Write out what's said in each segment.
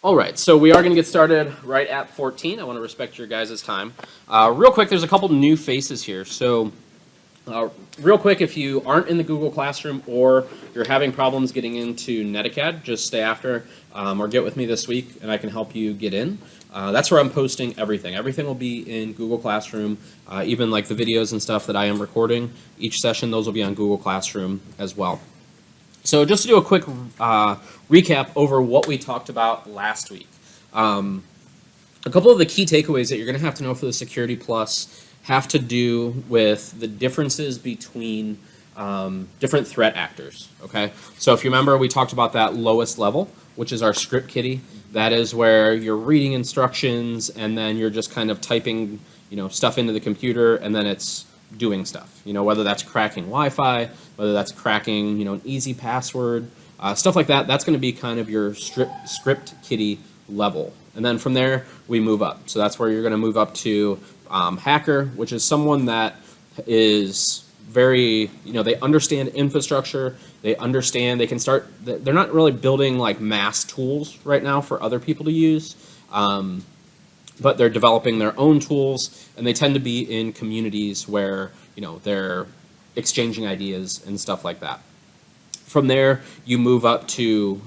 All right, so we are going to get started right at 14. I want to respect your guys' time. Real quick, there's a couple new faces here. So real quick, if you aren't in the Google Classroom or you're having problems getting into Netacad, just stay after or get with me this week and I can help you get in. That's where I'm posting everything. Everything will be in Google Classroom, even like the videos and stuff that I am recording. Each session, those will be on Google Classroom as well. So just to do a quick recap over what we talked about last week. A couple of the key takeaways that you're going to have to know for the Security Plus have to do with the differences between different threat actors, okay? So if you remember, we talked about that lowest level, which is our script kiddie. That is where you're reading instructions and then you're just kind of typing, stuff into the computer and then it's doing stuff, whether that's cracking Wi-Fi, whether that's cracking, an easy password, stuff like that. That's going to be kind of your script kiddie level. And then from there, we move up. So that's where you're going to move up to hacker, which is someone that is very, they understand infrastructure. They understand, they can start, they're not really building like mass tools right now for other people to use. But they're developing their own tools, and they tend to be in communities where they're exchanging ideas and stuff like that. From there, you move up to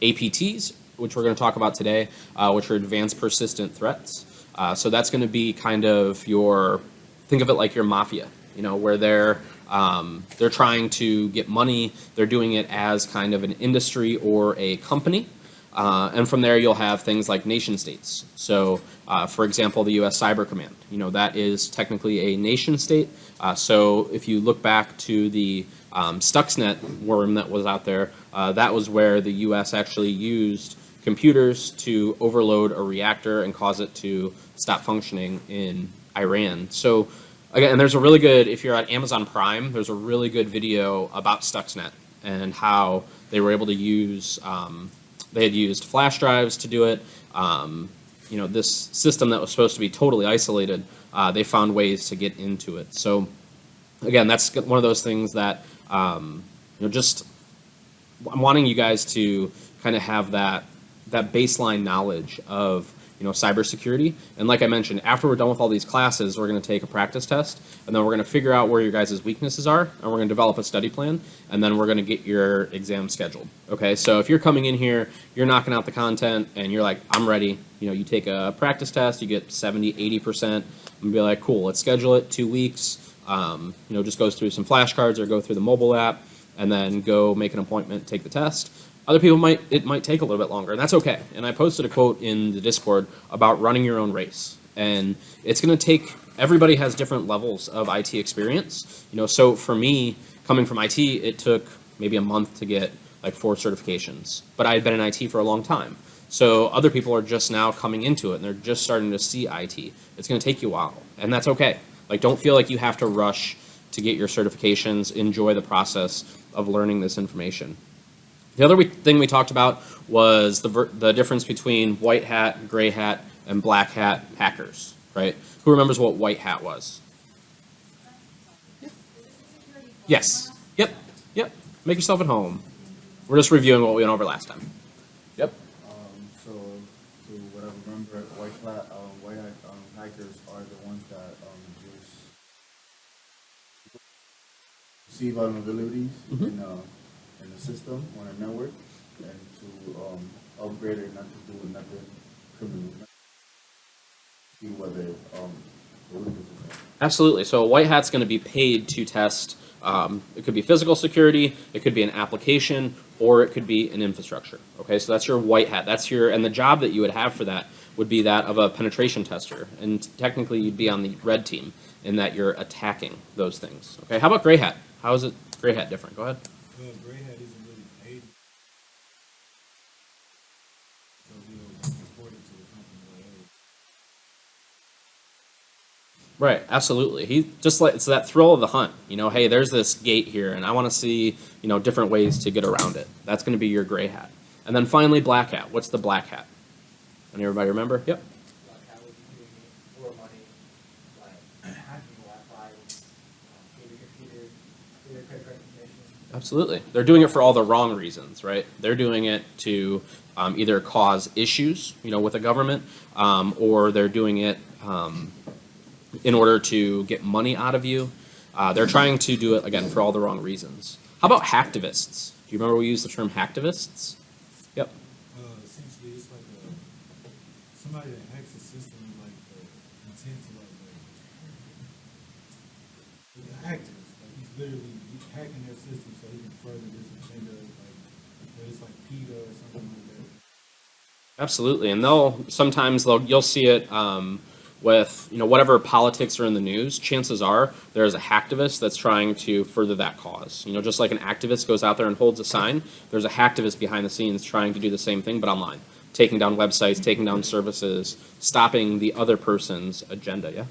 APTs, which we're going to talk about today, which are advanced persistent threats. So that's going to be kind of think of it like your mafia, where they're trying to get money. They're doing it as kind of an industry or a company. And from there, you'll have things like nation states. So, for example, the U.S. Cyber Command, that is technically a nation state. So if you look back to the Stuxnet worm that was out there, that was where the U.S. actually used computers to overload a reactor and cause it to stop functioning in Iran. So, again, and there's a really good, if you're at Amazon Prime, there's a really good video about Stuxnet and how they were able to use they had used flash drives to do it. This system that was supposed to be totally isolated, they found ways to get into it. So, again, that's one of those things that, just I'm wanting you guys to kind of have that baseline knowledge of, cybersecurity. And like I mentioned, after we're done with all these classes, we're going to take a practice test, and then we're going to figure out where your guys' weaknesses are, and we're going to develop a study plan, and then we're going to get your exam scheduled. Okay, so if you're coming in here, you're knocking out the content, and you're like, I'm ready, you take a practice test, you get 70, 80%, and be like, cool, let's schedule it 2 weeks, just goes through some flashcards or go through the mobile app, and then go make an appointment, take the test. Other people it might take a little bit longer, and that's okay. And I posted a quote in the Discord about running your own race. And it's going to take, everybody has different levels of IT experience. So for me, coming from IT, it took maybe a month to get like 4 certifications. But I had been in IT for a long time. So other people are just now coming into it, and they're just starting to see IT. It's going to take you a while, and that's okay. Like, don't feel like you have to rush to get your certifications. Enjoy the process of learning this information. The other thing we talked about was the difference between white hat, gray hat, and black hat hackers, right? Who remembers what white hat was? Yes. Yep. Make yourself at home. We're just reviewing what we went over last time. Yep. So, to what I remember, white hat hackers are the ones that just see vulnerabilities in the system on a network, and to upgrade it, not to do nothing criminal. See whether the weaknesses are. Absolutely. So a white hat's going to be paid to test. It could be physical security, it could be an application, or it could be an infrastructure. Okay, so that's your white hat. And the job that you would have for that would be that of a penetration tester. And technically, you'd be on the red team in that you're attacking those things. Okay, how about gray hat? How is it gray hat different? Go ahead. Gray hat isn't really paid, so he'll report it to the company like, hey. Right, absolutely. He just like, it's that thrill of the hunt. Hey, there's this gate here, and I want to see, different ways to get around it. That's going to be your gray hat. And then finally, black hat. What's the black hat? Everybody remember? Yep. Like how would you doing it for money, like hacking Wi-Fi, data computer, data credit recognition, Absolutely. They're doing it for all the wrong reasons, right? They're doing it to either cause issues, with the government, or they're doing it in order to get money out of you. They're trying to do it, again, for all the wrong reasons. How about hacktivists? Do you remember we used the term hacktivists? Yep. Essentially, it's like somebody that hacks the system with like intent to like an activist. Like he's literally hacking their system so he can further this agenda. Like whether it's like PETA or something like that. Absolutely, and you'll see it with whatever politics are in the news. Chances are there's a hacktivist that's trying to further that cause. Just like an activist goes out there and holds a sign, there's a hacktivist behind the scenes trying to do the same thing, but online, taking down websites, taking down services, stopping the other person's agenda. Yeah.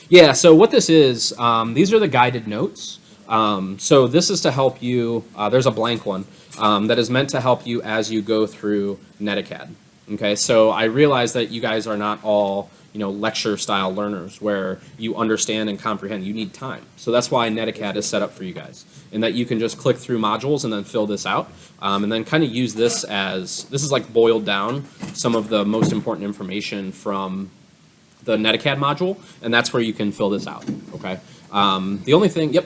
Yeah. So what this is, these are the guided notes. So this is to help you. There's a blank one that is meant to help you as you go through Netacad. Okay, so I realize that you guys are not all, lecture style learners where you understand and comprehend. You need time. So that's why Netacad is set up for you guys, in that you can just click through modules and then fill this out, and then kind of use this is like boiled down some of the most important information from the Netacad module, and that's where you can fill this out. Okay. The only thing, yep.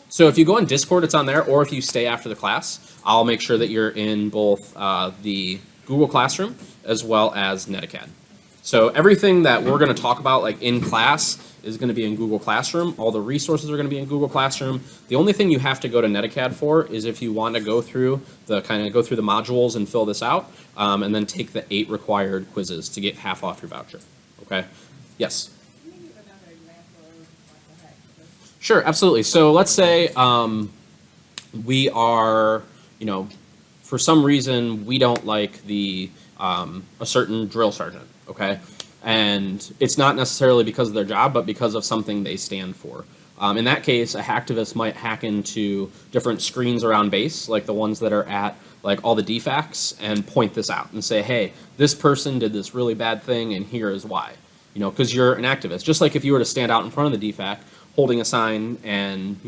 So if you go on Discord, it's on there, or if you stay after the class, I'll make sure that you're in both the Google Classroom as well as Netacad. So everything that we're going to talk about like in class is going to be in Google Classroom. All the resources are going to be in Google Classroom. The only thing you have to go to Netacad for is if you want to go through the modules and fill this out, and then take the 8 required quizzes to get half off your voucher. Okay? Yes? Can you give another example of like a hack? Sure, absolutely. So let's say we are, for some reason we don't like a certain drill sergeant, okay? And it's not necessarily because of their job, but because of something they stand for. In that case, a hacktivist might hack into different screens around base, like the ones that are at like all the defects, and point this out and say, hey, this person did this really bad thing, and here is why. Because you're an activist. Just like if you were to stand out in front of the defect, holding a sign and,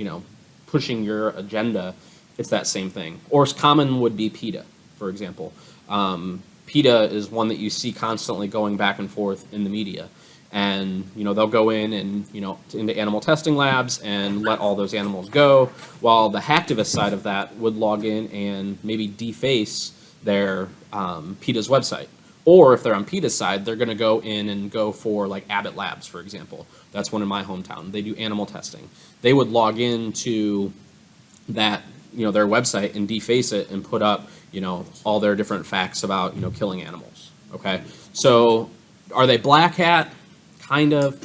pushing your agenda, it's that same thing. Or common would be PETA, for example. PETA is one that you see constantly going back and forth in the media. And, they'll go in and, into animal testing labs and let all those animals go, while the hacktivist side of that would log in and maybe deface their PETA's website. Or if they're on PETA's side, they're going to go in and go for like Abbott Labs, for example. That's one in my hometown. They do animal testing. They would log into that, their website and deface it and put up, all their different facts about, killing animals. Okay. So are they black hat? Kind of.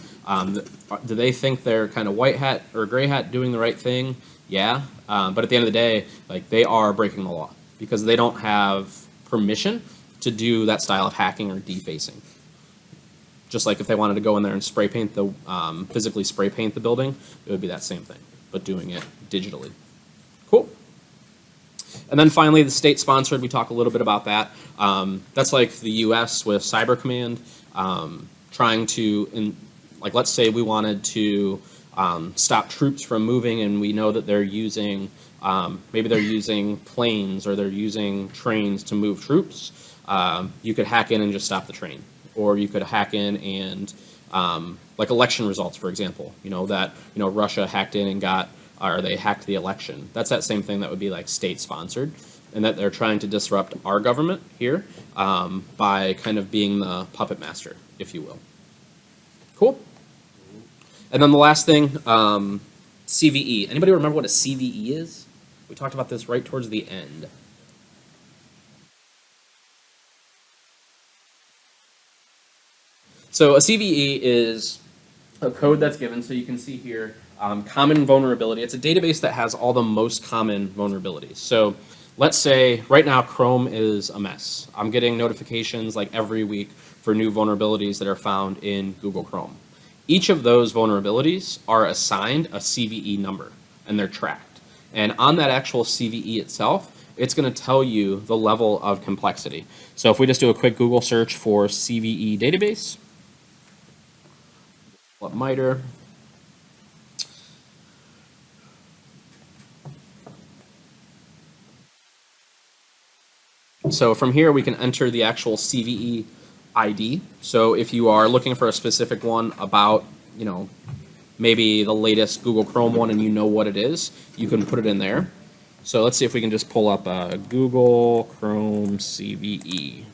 Do they think they're kind of white hat or gray hat doing the right thing? Yeah. But at the end of the day, like they are breaking the law because they don't have permission to do that style of hacking or defacing. Just like if they wanted to go in there and spray paint physically spray paint the building, it would be that same thing, but doing it digitally. Cool. And then finally, the state sponsored, we talk a little bit about that. That's like the US with Cyber Command, trying to, like let's say we wanted to stop troops from moving and we know that they're using, maybe they're using planes or they're using trains to move troops. You could hack in and just stop the train. Or you could hack in and, like election results, for example, Russia hacked in and they hacked the election. That's that same thing that would be like state sponsored, and that they're trying to disrupt our government here by kind of being the puppet master, if you will. Cool. And then the last thing, CVE. Anybody remember what a CVE is? We talked about this right towards the end. So a CVE is a code that's given, so you can see here, common vulnerability. It's a database that has all the most common vulnerabilities. So let's say right now Chrome is a mess. I'm getting notifications like every week for new vulnerabilities that are found in Google Chrome. Each of those vulnerabilities are assigned a CVE number, and they're tracked. And on that actual CVE itself, it's going to tell you the level of complexity. So if we just do a quick Google search for CVE database, MITRE, So from here, we can enter the actual CVE ID. So if you are looking for a specific one about, maybe the latest Google Chrome one and you know what it is, you can put it in there. So let's see if we can just pull up Google Chrome CVE.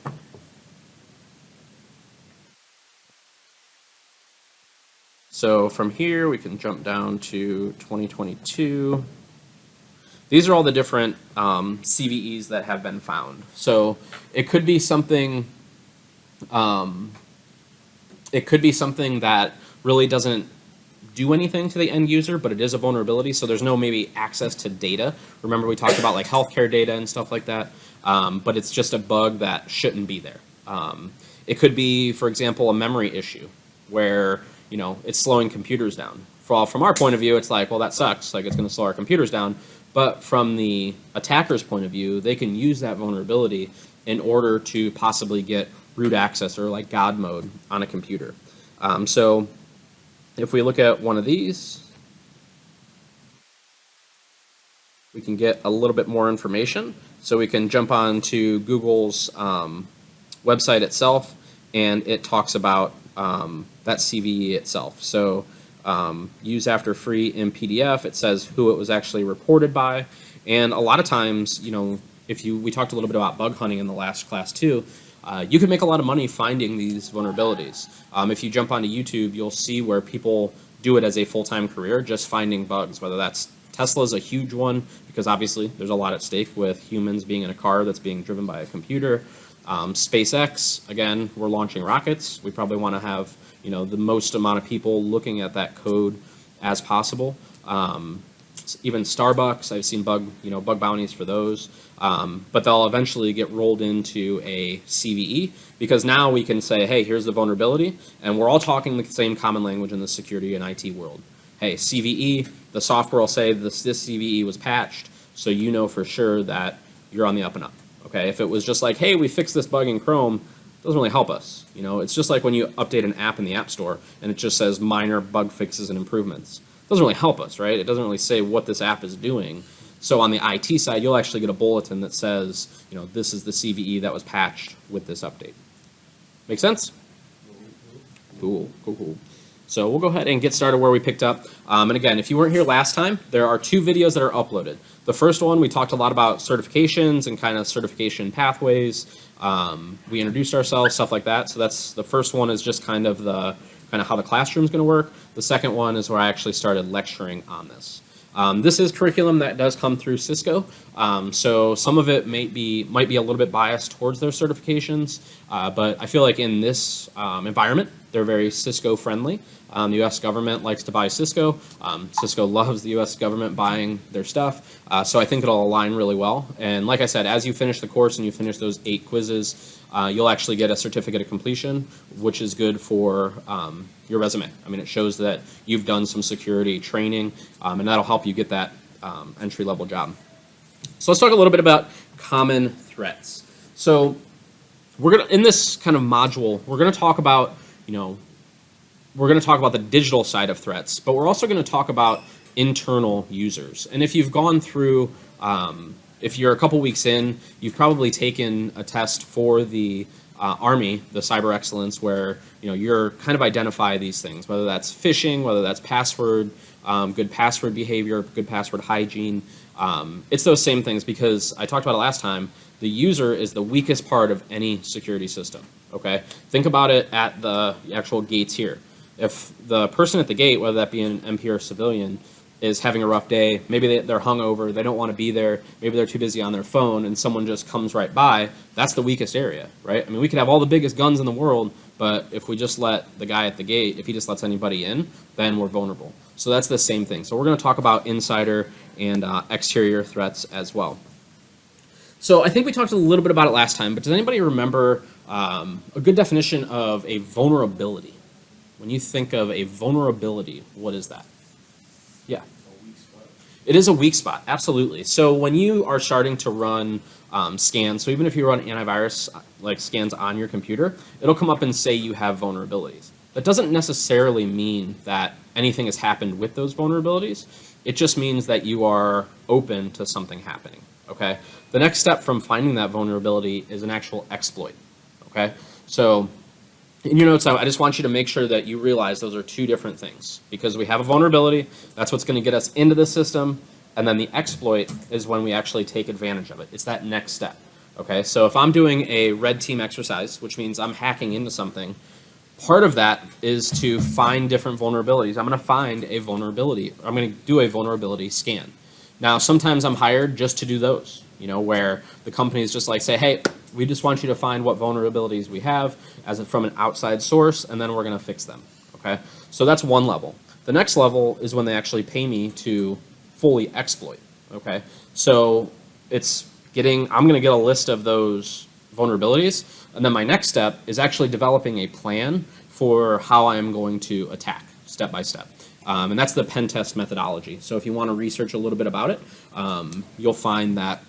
So from here, we can jump down to 2022. These are all the different CVEs that have been found. So it could be something. It could be something that really doesn't do anything to the end user, but it is a vulnerability. So there's no maybe access to data. Remember we talked about like healthcare data and stuff like that. But it's just a bug that shouldn't be there. It could be, for example, a memory issue where it's slowing computers down. From our point of view, it's like, well, that sucks. Like it's going to slow our computers down. But from the attacker's point of view, they can use that vulnerability in order to possibly get root access or like God mode on a computer. So if we look at one of these, we can get a little bit more information. So we can jump on to Google's website itself, and it talks about that CVE itself. So use after free in PDF, it says who it was actually reported by. And a lot of times, we talked a little bit about bug hunting in the last class too. You can make a lot of money finding these vulnerabilities. If you jump onto YouTube, you'll see where people do it as a full-time career, just finding bugs, whether that's Tesla's a huge one, because obviously there's a lot at stake with humans being in a car that's being driven by a computer. SpaceX, again, we're launching rockets. We probably want to have, the most amount of people looking at that code as possible. Even Starbucks, I've seen bug bounties for those. But they'll eventually get rolled into a CVE, because now we can say, hey, here's the vulnerability, and we're all talking the same common language in the security and IT world. Hey, CVE, the software will say this CVE was patched, so you know for sure that you're on the up and up. Okay, if it was just like, hey, we fixed this bug in Chrome, it doesn't really help us. It's just like when you update an app in the App Store and it just says minor bug fixes and improvements. It doesn't really help us, right? It doesn't really say what this app is doing. So on the IT side, you'll actually get a bulletin that says, this is the CVE that was patched with this update. Make sense? Cool. So we'll go ahead and get started where we picked up. And again, if you weren't here last time, there are 2 videos that are uploaded. The first one, we talked a lot about certifications and kind of certification pathways. We introduced ourselves, stuff like that. So that's the first one is just kind of how the classroom is going to work. The second one is where I actually started lecturing on this. This is curriculum that does come through Cisco, so some of it might be a little bit biased towards their certifications, but I feel like in this environment, they're very Cisco friendly. The U.S. government likes to buy Cisco. Cisco loves the U.S. government buying their stuff, so I think it'll align really well. And like I said, as you finish the course and you finish those 8 quizzes, you'll actually get a certificate of completion, which is good for your resume. I mean, it shows that you've done some security training, and that'll help you get that entry-level job. So let's talk a little bit about common threats. So in this kind of module, we're gonna talk about the digital side of threats, but we're also gonna talk about internal users. And if you've gone through, if you're a couple weeks in, you've probably taken a test for the Army, the Cyber Excellence, where you're kind of identify these things, whether that's phishing, whether that's password, good password behavior, good password hygiene. It's those same things, because I talked about it last time. The user is the weakest part of any security system. Okay, think about it at the actual gates here. If the person at the gate, whether that be an MP or a civilian, is having a rough day, maybe they're hungover, they don't want to be there, maybe they're too busy on their phone, and someone just comes right by, that's the weakest area, right? I mean, we could have all the biggest guns in the world, but if we just let the guy at the gate, if he just lets anybody in, then we're vulnerable. So that's the same thing. So we're going to talk about insider and exterior threats as well. So I think we talked a little bit about it last time, but does anybody remember a good definition of a vulnerability? When you think of a vulnerability, what is that? Yeah. It is a weak spot, absolutely. So when you are starting to run scans, so even if you run antivirus like scans on your computer, it'll come up and say you have vulnerabilities. That doesn't necessarily mean that anything has happened with those vulnerabilities. It just means that you are open to something happening. okay? The next step from finding that vulnerability is an actual exploit, okay? So in your notes, I just want you to make sure that you realize those are two different things, because we have a vulnerability, that's what's going to get us into the system, and then the exploit is when we actually take advantage of it. It's that next step, okay? So if I'm doing a red team exercise, which means I'm hacking into something, part of that is to find different vulnerabilities. I'm going to find a vulnerability. I'm going to do a vulnerability scan. Now, sometimes I'm hired just to do those, you know, where the company is just like, say, hey, we just want you to find what vulnerabilities we have from an outside source, and then we're going to fix them, okay? So that's one level. The next level is when they actually pay me to fully exploit, okay? So I'm going to get a list of those vulnerabilities, and then my next step is actually developing a plan for how I'm going to attack step by step. And that's the pen test methodology. So if you want to research a little bit about it, you'll find that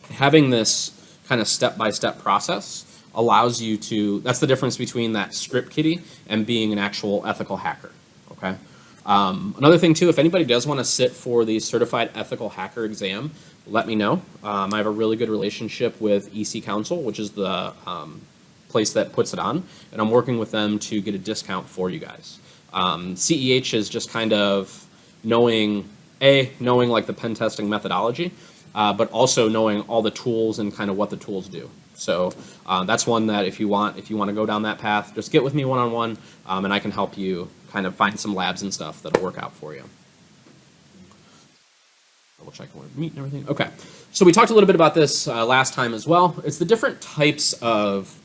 having this kind of step-by-step process allows you to, that's the difference between that script kiddie and being an actual ethical hacker, okay? Another thing too, if anybody does want to sit for the certified ethical hacker exam, let me know. I have a really good relationship with EC Council, which is the place that puts it on, and I'm working with them to get a discount for you guys. CEH is just kind of knowing like the pen testing methodology, but also knowing all the tools and kind of what the tools do. So that's one that if you want to go down that path, just get with me one-on-one, and I can help you kind of find some labs and stuff that'll work out for you. Double check where meet and everything. Okay, so we talked a little bit about this last time as well. It's the different types of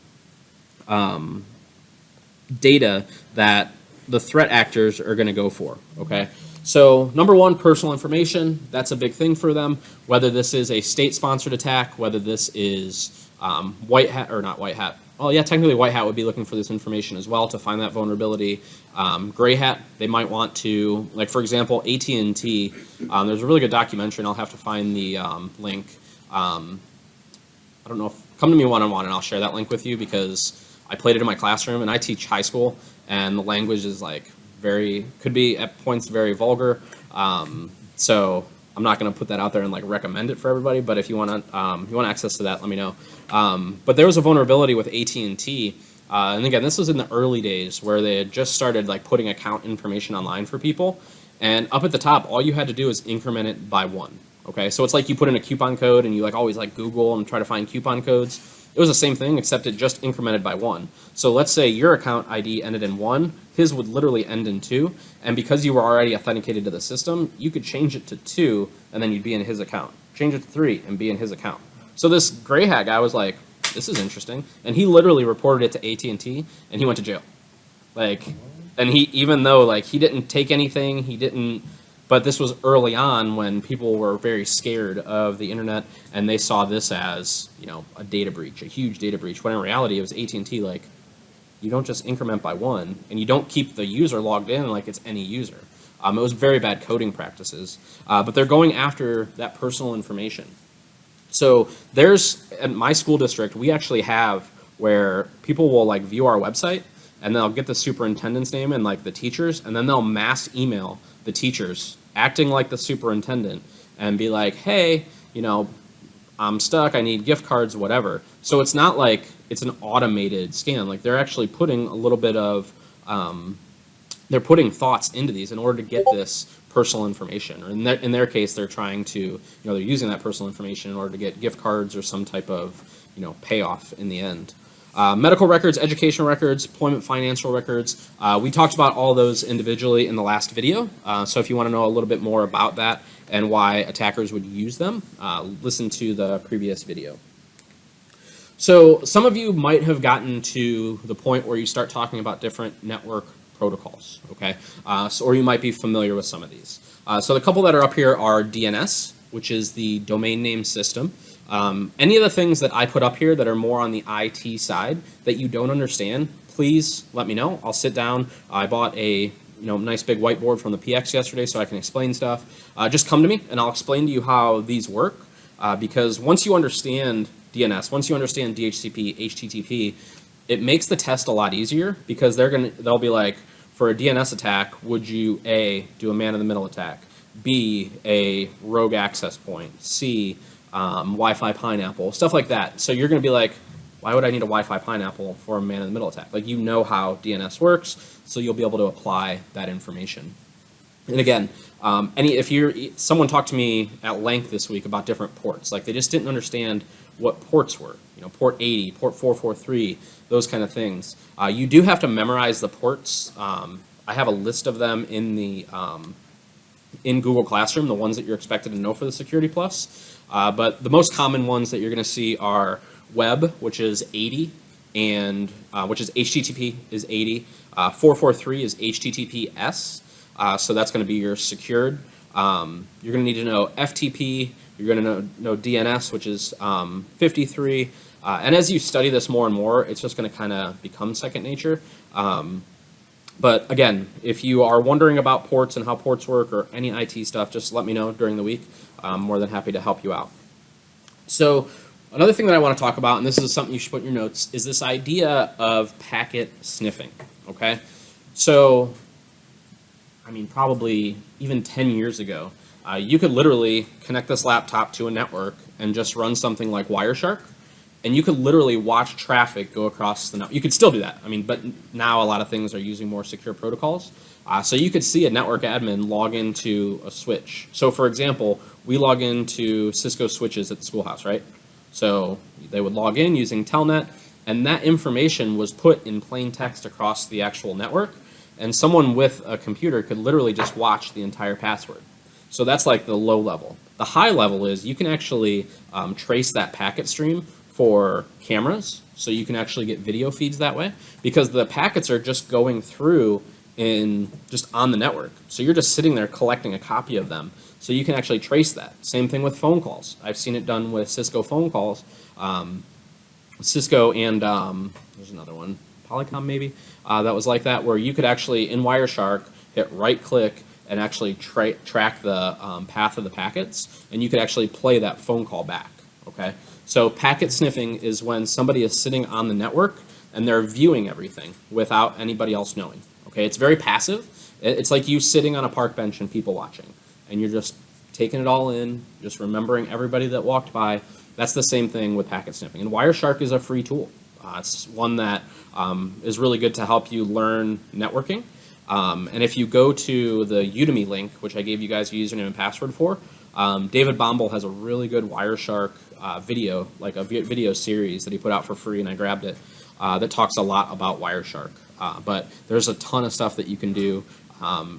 data that the threat actors are going to go for, okay? So number one, personal information, that's a big thing for them, whether this is a state-sponsored attack, whether this is white hat, or not white hat. Well, yeah, technically white hat would be looking for this information as well to find that vulnerability. Gray hat, they might want to, like for example, AT&T, there's a really good documentary, and I'll have to find the link. I don't know if, come to me one-on-one and I'll share that link with you, because I played it in my classroom, and I teach high school, and the language is like could be at points very vulgar. So I'm not going to put that out there and like recommend it for everybody, but if you want access to that, let me know. But there was a vulnerability with AT&T, and again, this was in the early days where they had just started like putting account information online for people, and up at the top, all you had to do is increment it by 1. Okay, so it's like you put in a coupon code and you like always like Google and try to find coupon codes. It was the same thing, except it just incremented by 1. So let's say your account ID ended in 1, his would literally end in 2, and because you were already authenticated to the system, you could change it to 2, and then you'd be in his account. Change it to 3, and be in his account. So this gray hat guy was like, this is interesting, and he literally reported it to AT&T, and he went to jail. Like, and even though like he didn't take anything, but this was early on when people were very scared of the internet, and they saw this as, you know, a data breach, a huge data breach, when in reality it was AT&T like, you don't just increment by 1, and you don't keep the user logged in like it's any user. It was very bad coding practices, but they're going after that personal information. So at my school district, we actually have where people will like view our website, and they'll get the superintendent's name and like the teachers, and then they'll mass email the teachers acting like the superintendent and be like, hey, you know, I'm stuck, I need gift cards, whatever. So it's not like it's an automated scan. Like they're actually putting a little bit of, they're putting thoughts into these in order to get this personal information. Or in their case, they're trying to, you know, they're using that personal information in order to get gift cards or some type of, you know, payoff in the end. Medical records, educational records, employment financial records. We talked about all those individually in the last video. So if you want to know a little bit more about that and why attackers would use them, listen to the previous video. So some of you might have gotten to the point where you start talking about different network protocols, okay? Or you might be familiar with some of these. So the couple that are up here are DNS, which is the domain name system. Any of the things that I put up here that are more on the IT side that you don't understand, please let me know. I'll sit down. I bought a nice big whiteboard from the PX yesterday so I can explain stuff. Just come to me and I'll explain to you how these work, because once you understand DNS, once you understand DHCP, HTTP, it makes the test a lot easier, because they'll be like, for a DNS attack, would you A, do a man-in-the-middle attack, B, a rogue access point, C, Wi-Fi pineapple, stuff like that. So you're going to be like, why would I need a Wi-Fi pineapple for a man-in-the-middle attack? Like, you know how DNS works, so you'll be able to apply that information. And again, someone talked to me at length this week about different ports. Like, they just didn't understand what ports were. You know, port 80, port 443, those kind of things. You do have to memorize the ports. I have a list of them in the in Google Classroom, the ones that you're expected to know for the Security Plus. But the most common ones that you're going to see are web, which is 80, and which is HTTP is 80. 443 is HTTPS. So that's going to be your secured. You're going to need to know FTP. You're going to know DNS, which is 53. And as you study this more and more, it's just going to kind of become second nature. But again, if you are wondering about ports and how ports work or any IT stuff, just let me know during the week. I'm more than happy to help you out. So another thing that I want to talk about, and this is something you should put in your notes, is this idea of packet sniffing, okay? So, I mean, probably even 10 years ago, you could literally connect this laptop to a network and just run something like Wireshark, and you could literally watch traffic go across the network. You could still do that, I mean, but now a lot of things are using more secure protocols. So you could see a network admin log into a switch. So for example, we log into Cisco switches at the schoolhouse, right? So they would log in using Telnet, and that information was put in plain text across the actual network, and someone with a computer could literally just watch the entire password. So that's like the low level. The high level is you can actually trace that packet stream for cameras, so you can actually get video feeds that way, because the packets are just going through just on the network. So you're just sitting there collecting a copy of them, so you can actually trace that. Same thing with phone calls. I've seen it done with Cisco phone calls. Cisco and there's another one, Polycom maybe, that was like that, where you could actually, in Wireshark, hit right click and actually track the path of the packets, and you could actually play that phone call back, okay? So packet sniffing is when somebody is sitting on the network and they're viewing everything without anybody else knowing, okay? It's very passive. It's like you sitting on a park bench and people watching, and you're just taking it all in, just remembering everybody that walked by. That's the same thing with packet sniffing. And Wireshark is a free tool. It's one that is really good to help you learn networking. And if you go to the Udemy link, which I gave you guys a username and password for, David Bombal has a really good Wireshark video, like a video series that he put out for free, and I grabbed it, that talks a lot about Wireshark. But there's a ton of stuff that you can do,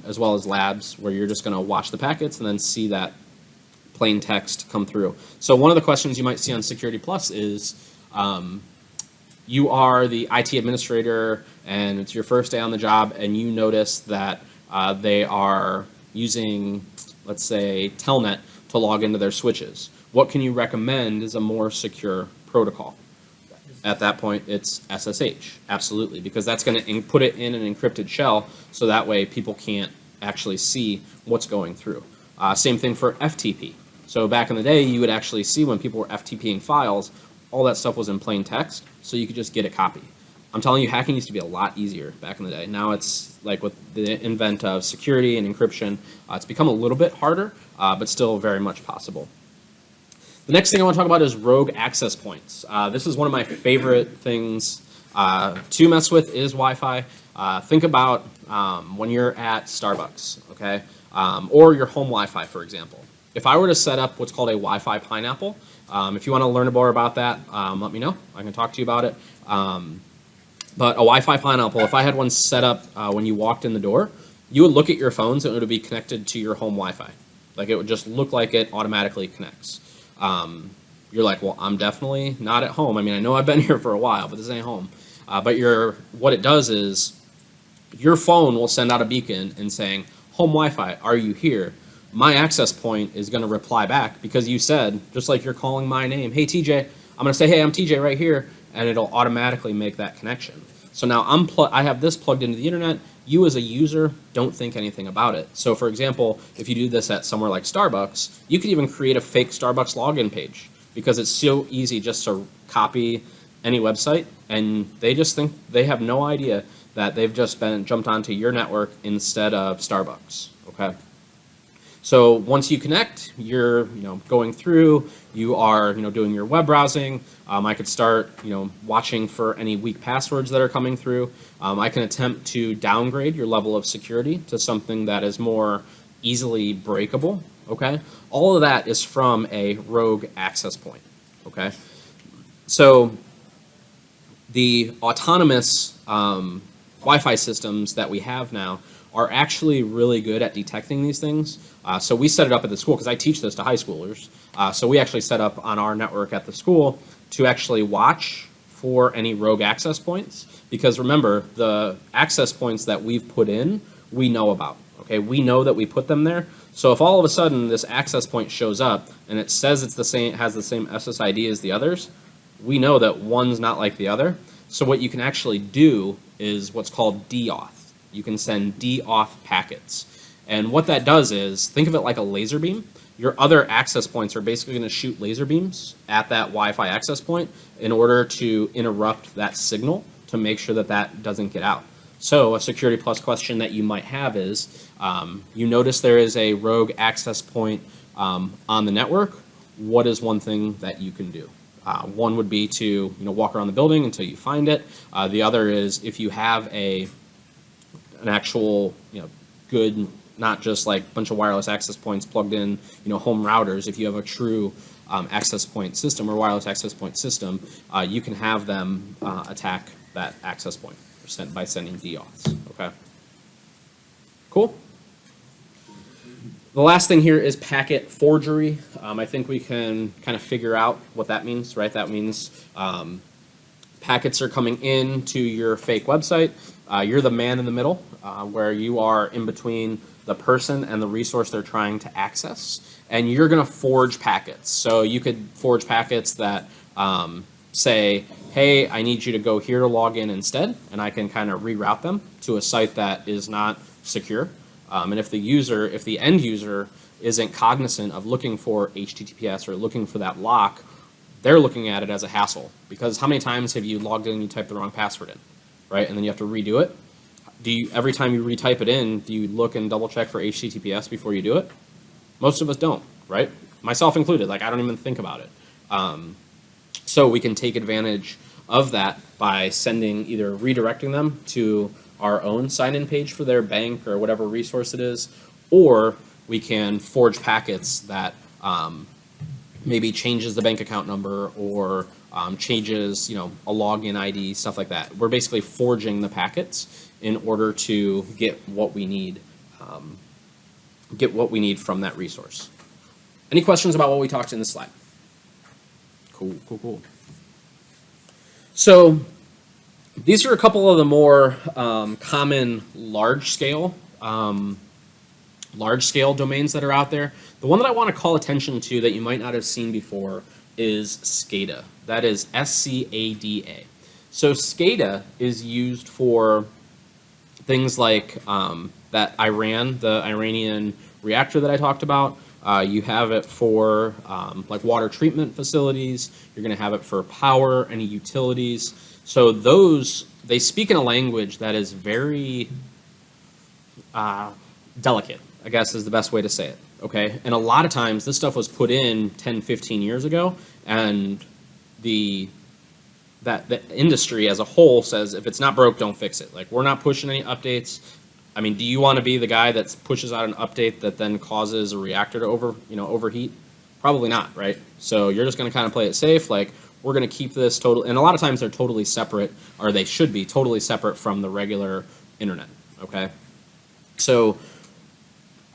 as well as labs where you're just going to watch the packets and then see that plain text come through. So one of the questions you might see on Security Plus is, you are the IT administrator and it's your first day on the job, and you notice that they are using, let's say, Telnet to log into their switches. What can you recommend is a more secure protocol? At that point, it's SSH, absolutely, because that's going to put it in an encrypted shell, so that way people can't actually see what's going through. Same thing for FTP. So back in the day, you would actually see when people were FTPing files, all that stuff was in plain text, so you could just get a copy. I'm telling you, hacking used to be a lot easier back in the day. Now it's like with the invent of security and encryption, it's become a little bit harder, but still very much possible. The next thing I want to talk about is rogue access points. This is one of my favorite things to mess with is Wi-Fi. Think about when you're at Starbucks, okay, or your home Wi-Fi, for example. If I were to set up what's called a Wi-Fi pineapple, if you want to learn more about that, let me know. I can talk to you about it. But a Wi-Fi pineapple, if I had one set up when you walked in the door, you would look at your phones and it would be connected to your home Wi-Fi. Like, it would just look like it automatically connects. You're like, well, I'm definitely not at home. I mean, I know I've been here for a while, but this ain't home. But what it does is your phone will send out a beacon and saying, home Wi-Fi, are you here? My access point is going to reply back because you said, just like you're calling my name, hey, TJ, I'm going to say, hey, I'm TJ right here, and it'll automatically make that connection. So now I have this plugged into the internet. You as a user don't think anything about it. So for example, if you do this at somewhere like Starbucks, you could even create a fake Starbucks login page because it's so easy just to copy any website, and they just think they have no idea that they've just jumped onto your network instead of Starbucks, okay? So once you connect, you're going through, you are doing your web browsing. I could start watching for any weak passwords that are coming through. I can attempt to downgrade your level of security to something that is more easily breakable. Okay, all of that is from a rogue access point. Okay, so the autonomous Wi-Fi systems that we have now are actually really good at detecting these things. So we set it up at the school because I teach this to high schoolers. So we actually set up on our network at the school to actually watch for any rogue access points. Because remember, the access points that we've put in, we know about. Okay, we know that we put them there. So if all of a sudden this access point shows up and it says it's the same, has the same SSID as the others, we know that one's not like the other. So what you can actually do is what's called deauth. You can send deauth packets. And what that does is, think of it like a laser beam. Your other access points are basically going to shoot laser beams at that Wi-Fi access point in order to interrupt that signal to make sure that that doesn't get out. So a Security Plus question that you might have is, you notice there is a rogue access point on the network. What is one thing that you can do? One would be to walk around the building until you find it. The other is if you have an actual good, not just like a bunch of wireless access points plugged in home routers. If you have a true access point system or wireless access point system, you can have them attack that access point by sending deauths. Okay. Cool. The last thing here is packet forgery. I think we can kind of figure out what that means, right? That means packets are coming in to your fake website. You're the man in the middle, where you are in between the person and the resource they're trying to access, and you're going to forge packets. So you could forge packets that say, hey, I need you to go here to log in instead, and I can kind of reroute them to a site that is not secure. And if the end user isn't cognizant of looking for HTTPS or looking for that lock, they're looking at it as a hassle. Because how many times have you logged in and you typed the wrong password in, right? And then you have to redo it. Every time you retype it in, do you look and double check for HTTPS before you do it? Most of us don't, right? Myself included. Like, I don't even think about it. So we can take advantage of that by either redirecting them to our own sign-in page for their bank or whatever resource it is, or we can forge packets that maybe changes the bank account number or changes, a login ID, stuff like that. We're basically forging the packets in order to get what we need from that resource. Any questions about what we talked in this slide? Cool. So these are a couple of the more common large-scale domains that are out there. The one that I want to call attention to that you might not have seen before is SCADA. That is SCADA. So SCADA is used for things like the Iranian reactor that I talked about. You have it for like water treatment facilities. You're going to have it for power, any utilities. So they speak in a language that is very delicate, I guess is the best way to say it. Okay, and a lot of times this stuff was put in 10, 15 years ago, and the industry as a whole says if it's not broke, don't fix it. Like, we're not pushing any updates. I mean, do you want to be the guy that pushes out an update that then causes a reactor to overheat? Probably not, right? So you're just going to kind of play it safe. Like, we're going to keep this total, and a lot of times they're totally separate, or they should be totally separate from the regular internet. Okay, so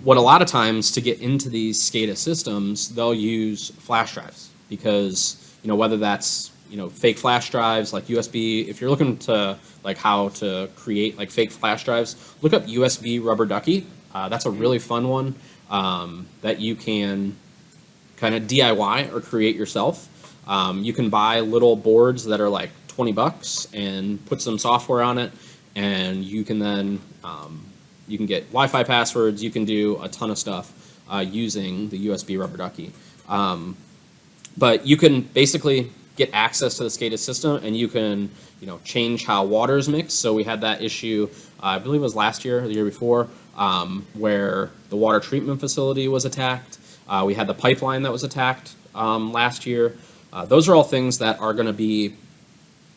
what a lot of times to get into these SCADA systems, they'll use flash drives because whether that's fake flash drives like USB. If you're looking to like how to create like fake flash drives, look up USB rubber ducky. That's a really fun one that you can kind of DIY or create yourself. You can buy little boards that are like $20 and put some software on it, and you can then you can get Wi-Fi passwords. You can do a ton of stuff using the USB rubber ducky. But you can basically get access to the SCADA system, and you can change how water is mixed. So we had that issue, I believe it was last year or the year before, where the water treatment facility was attacked. We had the pipeline that was attacked last year. Those are all things that are going to be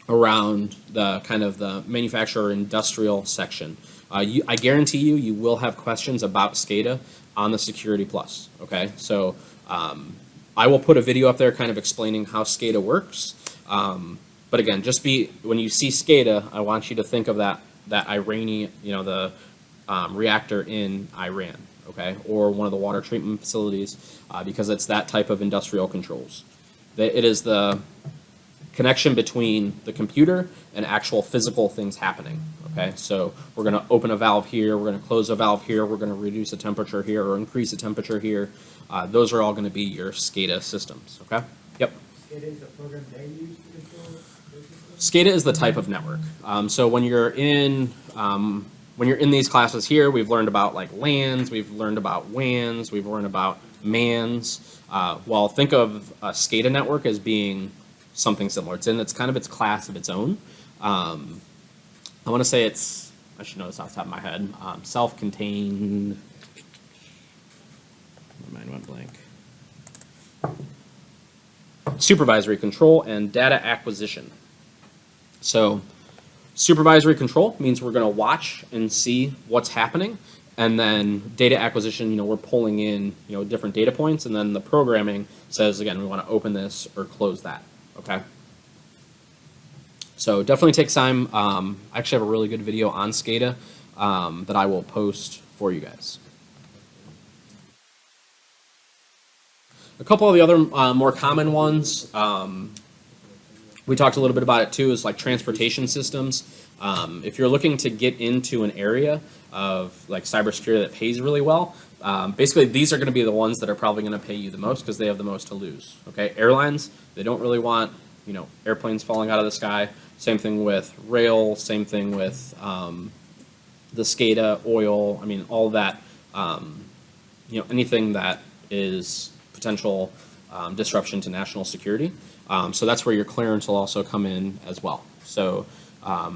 around the kind of the manufacturer industrial section. I guarantee you will have questions about SCADA on the Security Plus, okay? So I will put a video up there kind of explaining how SCADA works. But again, when you see SCADA, I want you to think of that Iranian, the reactor in Iran, okay? Or one of the water treatment facilities, because it's that type of industrial controls. It is the connection between the computer and actual physical things happening, okay? So we're going to open a valve here, we're going to close a valve here, we're going to reduce the temperature here or increase the temperature here. Those are all going to be your SCADA systems, okay? Yep. SCADA is a program they use to control their system? SCADA is the type of network. So when you're in these classes here, we've learned about like LANs, we've learned about WANs, we've learned about MANs. Well, think of a SCADA network as being something similar. It's kind of its class of its own. I want to say I should know this off the top of my head, self-contained, my mind went blank. Supervisory control and data acquisition. So supervisory control means we're going to watch and see what's happening, and then data acquisition, we're pulling in, different data points, and then the programming says, again, we want to open this or close that, okay? So definitely take time. I actually have a really good video on SCADA that I will post for you guys. A couple of the other more common ones, we talked a little bit about it too, is like transportation systems. If you're looking to get into an area of like cybersecurity that pays really well, basically these are going to be the ones that are probably going to pay you the most because they have the most to lose. Okay, airlines, they don't really want airplanes falling out of the sky. Same thing with rail. Same thing with the SCADA, oil. I mean, all that. Anything that is potential disruption to national security. So that's where your clearance will also come in as well. So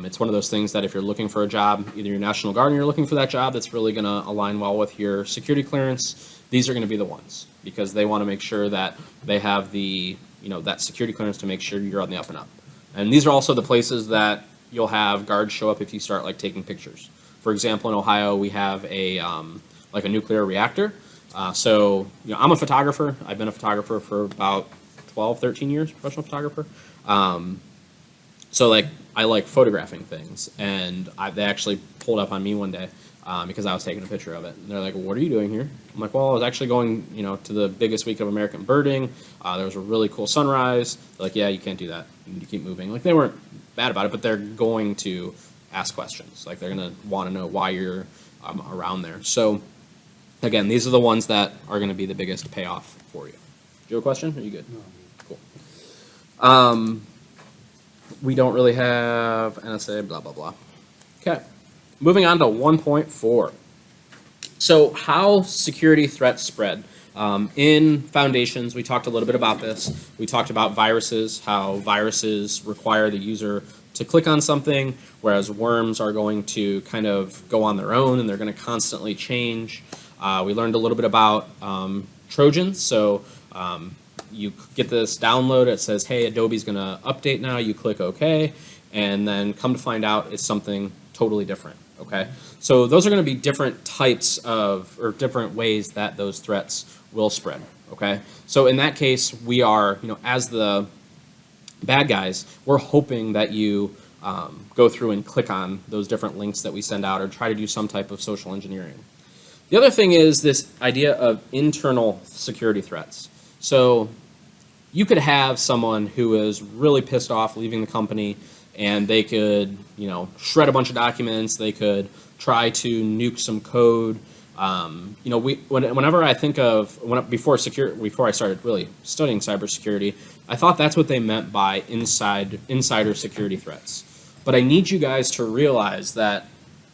it's one of those things that if you're looking for a job, either your National Guard and you're looking for that job that's really going to align well with your security clearance, these are going to be the ones because they want to make sure that they have the, that security clearance to make sure you're on the up and up. And these are also the places that you'll have guards show up if you start like taking pictures. For example, in Ohio, we have a like a nuclear reactor. So I'm a photographer. I've been a photographer for about 12, 13 years, professional photographer. So like I like photographing things, and they actually pulled up on me one day because I was taking a picture of it. And they're like, well, what are you doing here? I'm like, well, I was actually going, to the biggest week of American birding. There was a really cool sunrise. They're like, yeah, you can't do that. You need to keep moving. Like they weren't bad about it, but they're going to ask questions. Like they're going to want to know why you're around there. So again, these are the ones that are going to be the biggest payoff for you. Do you have a question? Are you good? No. Cool. We don't really have NSA, blah, blah, blah. Okay. Moving on to 1.4. So how security threats spread. In Foundations, we talked a little bit about this. We talked about viruses, how viruses require the user to click on something, whereas worms are going to kind of go on their own and they're going to constantly change. We learned a little bit about Trojans. So you get this download, it says, hey, Adobe's going to update now. You click OK, and then come to find out it's something totally different. Okay, so those are going to be different types of, or different ways that those threats will spread. Okay, so in that case, we are, as the bad guys, we're hoping that you go through and click on those different links that we send out or try to do some type of social engineering. The other thing is this idea of internal security threats. So you could have someone who is really pissed off leaving the company, and they could, shred a bunch of documents. They could try to nuke some code. Whenever I think of before I started really studying cybersecurity, I thought that's what they meant by insider security threats. But I need you guys to realize that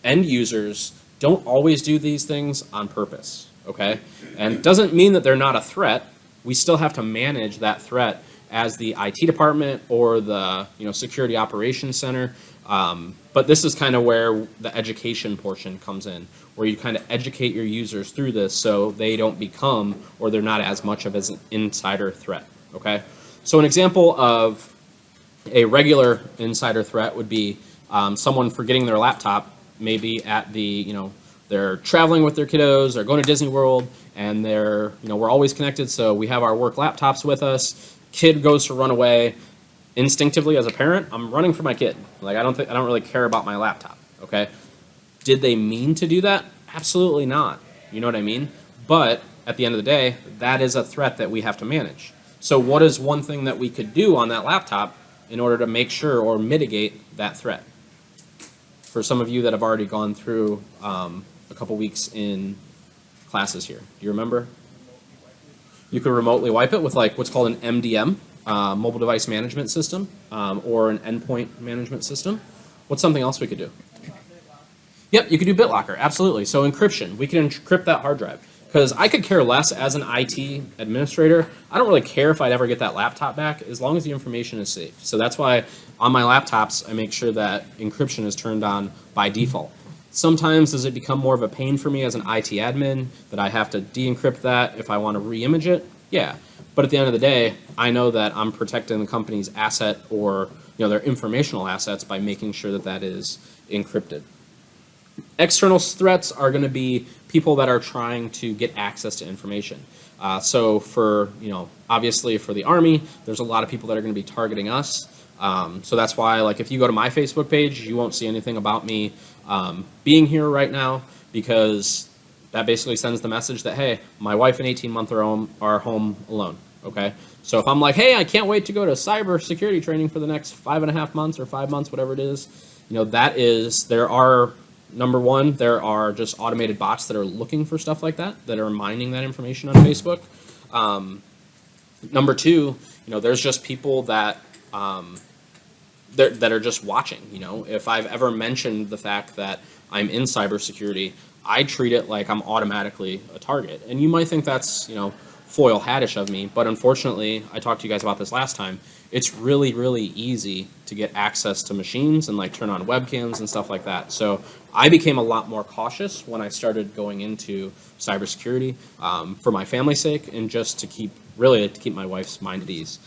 end users don't always do these things on purpose. Okay, and it doesn't mean that they're not a threat. We still have to manage that threat as the IT department or the security operations center. But this is kind of where the education portion comes in, where you kind of educate your users through this so they don't become, or they're not as much of an insider threat, okay? So an example of a regular insider threat would be someone forgetting their laptop, maybe at the, they're traveling with their kiddos or going to Disney World, and they're, we're always connected, so we have our work laptops with us. Kid goes to run away. Instinctively, as a parent, I'm running for my kid. Like, I don't really care about my laptop, okay? Did they mean to do that? Absolutely not. You know what I mean? But at the end of the day, that is a threat that we have to manage. So what is one thing that we could do on that laptop in order to make sure or mitigate that threat? For some of you that have already gone through a couple weeks in classes here, do you remember? You could remotely wipe it with like what's called an MDM, mobile device management system, or an endpoint management system. What's something else we could do? Yep, you could do BitLocker, absolutely. So encryption, we can encrypt that hard drive. Because I could care less as an IT administrator. I don't really care if I'd ever get that laptop back as long as the information is safe. So that's why on my laptops, I make sure that encryption is turned on by default. Sometimes does it become more of a pain for me as an IT admin that I have to de-encrypt that if I want to re-image it? Yeah. But at the end of the day, I know that I'm protecting the company's asset or their informational assets by making sure that that is encrypted. External threats are going to be people that are trying to get access to information. So for, obviously for the Army, there's a lot of people that are going to be targeting us. So that's why, like, if you go to my Facebook page, you won't see anything about me being here right now, because that basically sends the message that, hey, my wife and 18-month are home alone, okay? So if I'm like, hey, I can't wait to go to cybersecurity training for the next 5.5 months or 5 months, whatever it is, number one, there are just automated bots that are looking for stuff like that are mining that information on Facebook. Number two, there's just people that that are just watching. If I've ever mentioned the fact that I'm in cybersecurity, I treat it like I'm automatically a target. And you might think that's, foil hattish of me, but unfortunately, I talked to you guys about this last time, it's really, really easy to get access to machines and like turn on webcams and stuff like that. So I became a lot more cautious when I started going into cybersecurity for my family's sake and just to keep my wife's mind at ease.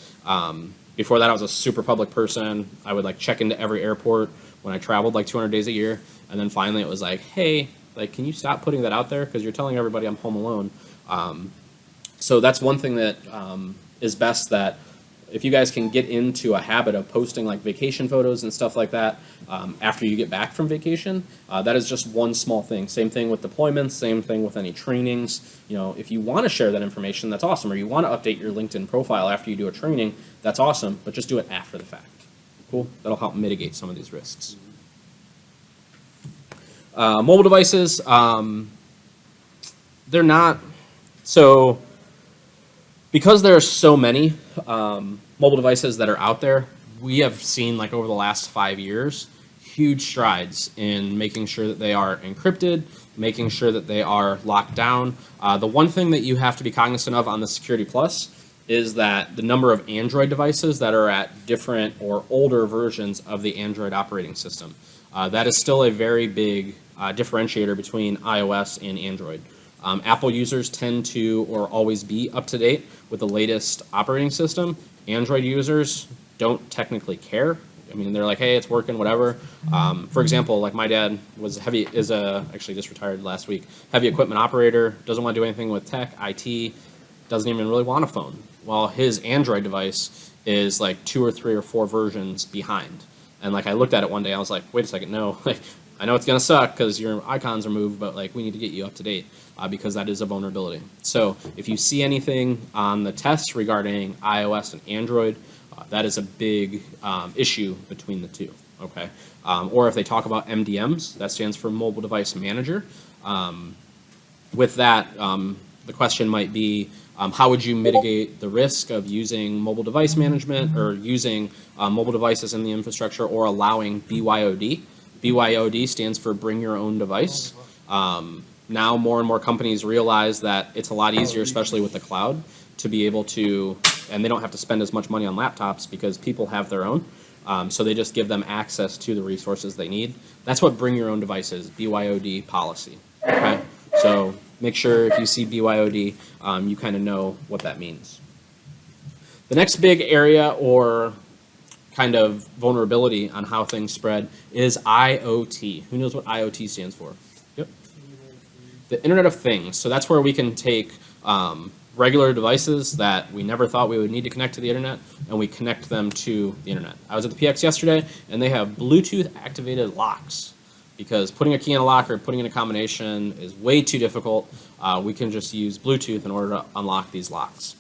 Before that, I was a super public person. I would like check into every airport when I traveled like 200 days a year. And then finally it was like, hey, like, can you stop putting that out there? Because you're telling everybody I'm home alone. So that's one thing that is best, that if you guys can get into a habit of posting like vacation photos and stuff like that after you get back from vacation, that is just one small thing. Same thing with deployments, same thing with any trainings. If you want to share that information, that's awesome. Or you want to update your LinkedIn profile after you do a training, that's awesome, but just do it after the fact. Cool? That'll help mitigate some of these risks. Mobile devices, they're not, so because there are so many mobile devices that are out there, we have seen like over the last 5 years, huge strides in making sure that they are encrypted, making sure that they are locked down. The one thing that you have to be cognizant of on the Security Plus is that the number of Android devices that are at different or older versions of the Android operating system. That is still a very big differentiator between iOS and Android. Apple users tend to or always be up to date with the latest operating system. Android users don't technically care. I mean, they're like, hey, it's working, whatever. For example, like my dad actually just retired last week, heavy equipment operator, doesn't want to do anything with tech, IT, doesn't even really want a phone. Well, his Android device is like 2 or 3 or 4 versions behind. And like I looked at it one day, I was like, wait a second, no, like I know it's gonna suck because your icons are moved, but like we need to get you up to date because that is a vulnerability. So if you see anything on the tests regarding iOS and Android, that is a big issue between the two. Okay, or if they talk about MDMs, that stands for Mobile Device Manager. With that, the question might be, how would you mitigate the risk of using mobile device management or using mobile devices in the infrastructure or allowing BYOD? BYOD stands for Bring Your Own Device. Now more and more companies realize that it's a lot easier, especially with the cloud, to be able to, and they don't have to spend as much money on laptops because people have their own. So they just give them access to the resources they need. That's what Bring Your Own Device is, BYOD policy. Okay, so make sure if you see BYOD, you kind of know what that means. The next big area or kind of vulnerability on how things spread is IoT. Who knows what IoT stands for? Yep. The Internet of Things. So that's where we can take regular devices that we never thought we would need to connect to the internet, and we connect them to the internet. I was at the PX yesterday, and they have Bluetooth activated locks, because putting a key in a lock or putting in a combination is way too difficult. We can just use Bluetooth in order to unlock these locks.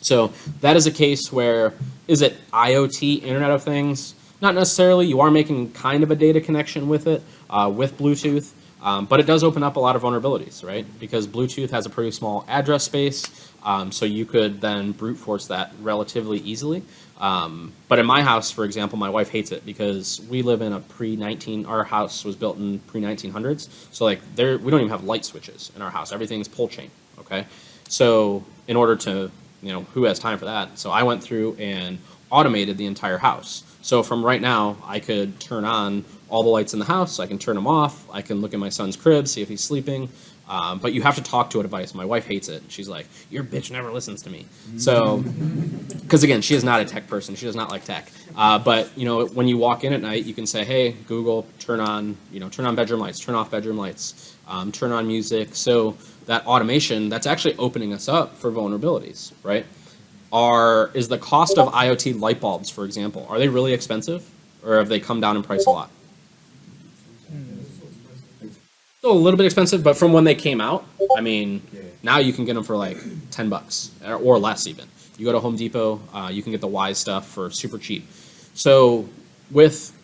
So that is a case where, is it IoT, Internet of Things? Not necessarily. You are making kind of a data connection with it, with Bluetooth, but it does open up a lot of vulnerabilities, right? Because Bluetooth has a pretty small address space, so you could then brute force that relatively easily. But in my house, for example, my wife hates it because we live in a our house was built in pre-1900s, so like we don't even have light switches in our house. Everything's pull chain, okay? So in order to, who has time for that? So I went through and automated the entire house. So from right now, I could turn on all the lights in the house, I can turn them off, I can look at my son's crib, see if he's sleeping, but you have to talk to a device. My wife hates it. She's like, your bitch never listens to me. So, because again, she is not a tech person, she does not like tech. But when you walk in at night, you can say, hey, Google, turn on bedroom lights, turn off bedroom lights, turn on music. So that automation, that's actually opening us up for vulnerabilities, right? Is the cost of IoT light bulbs, for example, are they really expensive, or have they come down in price a lot? Still a little bit expensive, but from when they came out, I mean, now you can get them for like $10 or less even. You go to Home Depot, you can get the Wise stuff for super cheap. So with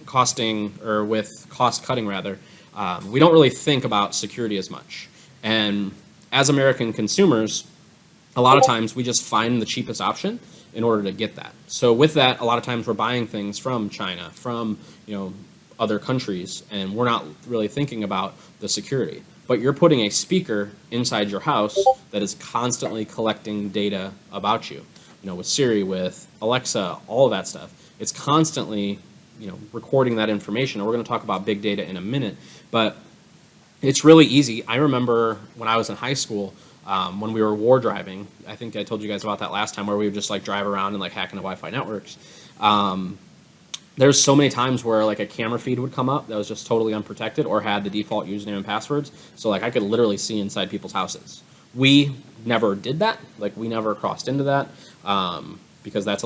cost cutting rather, we don't really think about security as much. And as American consumers, a lot of times we just find the cheapest option in order to get that. So with that, a lot of times we're buying things from China, from other countries, and we're not really thinking about the security. But you're putting a speaker inside your house that is constantly collecting data about you. With Siri, with Alexa, all of that stuff. It's constantly recording that information. And we're going to talk about big data in a minute, but it's really easy. I remember when I was in high school, when we were war driving, I think I told you guys about that last time, where we would just like drive around and like hack into Wi-Fi networks. There's so many times where like a camera feed would come up that was just totally unprotected or had the default username and passwords. So like I could literally see inside people's houses. We never did that. Like we never crossed into that because that's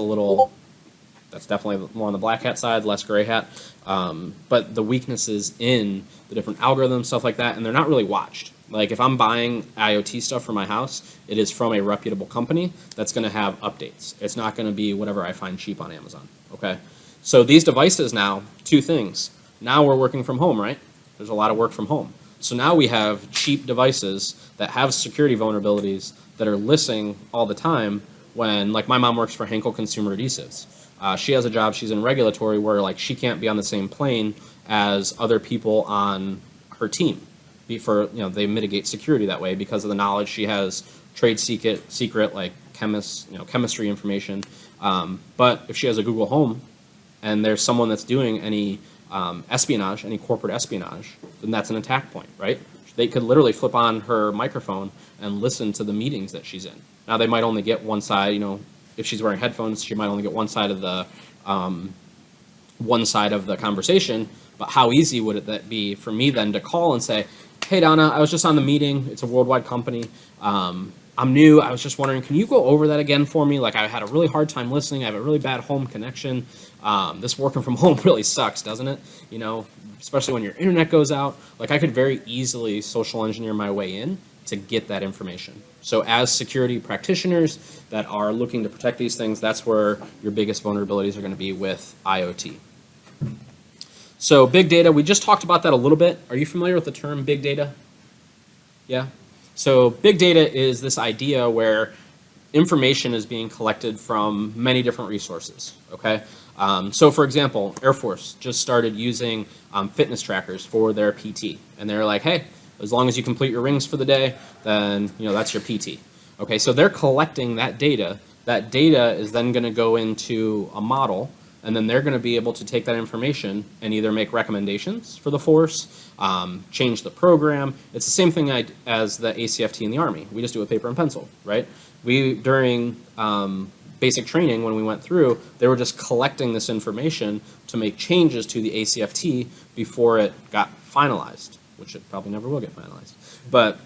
definitely more on the black hat side, less gray hat. But the weaknesses in the different algorithms, stuff like that, and they're not really watched. Like if I'm buying IoT stuff for my house, it is from a reputable company that's going to have updates. It's not going to be whatever I find cheap on Amazon, okay? So these devices now, two things. Now we're working from home, right? There's a lot of work from home. So now we have cheap devices that have security vulnerabilities that are listening all the time when, like my mom works for Henkel Consumer Adhesives. She has a job, she's in regulatory, where like she can't be on the same plane as other people on her team. They mitigate security that way because of the knowledge she has, trade secret like chemistry information. But if she has a Google Home and there's someone that's doing any espionage, any corporate espionage, then that's an attack point, right? They could literally flip on her microphone and listen to the meetings that she's in. Now they might only get one side, if she's wearing headphones, she might only get one side of the conversation. But how easy would it be for me then to call and say, hey Donna, I was just on the meeting. It's a worldwide company. I'm new. I was just wondering, can you go over that again for me? Like I had a really hard time listening. I have a really bad home connection. This working from home really sucks, doesn't it? Especially when your internet goes out. Like I could very easily social engineer my way in to get that information. So as security practitioners that are looking to protect these things, that's where your biggest vulnerabilities are going to be with IoT. So big data, we just talked about that a little bit. Are you familiar with the term big data? Yeah? So big data is this idea where information is being collected from many different resources, okay? So for example, Air Force just started using fitness trackers for their PT. And they're like, hey, as long as you complete your rings for the day, then that's your PT. Okay, so they're collecting that data. That data is then going to go into a model and then they're going to be able to take that information and either make recommendations for the force, change the program. It's the same thing as the ACFT in the Army. We just do it with paper and pencil, right? During basic training, when we went through, they were just collecting this information to make changes to the ACFT before it got finalized, which it probably never will get finalized. But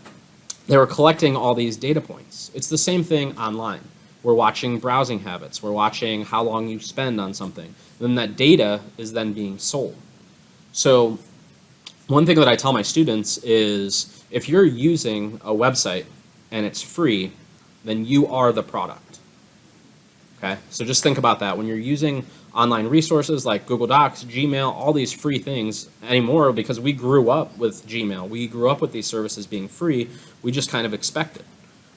they were collecting all these data points. It's the same thing online. We're watching browsing habits. We're watching how long you spend on something. Then that data is then being sold. So one thing that I tell my students is if you're using a website and it's free, then you are the product. Okay? So just think about that. When you're using online resources like Google Docs, Gmail, all these free things anymore, because we grew up with Gmail. We grew up with these services being free. We just kind of expect it.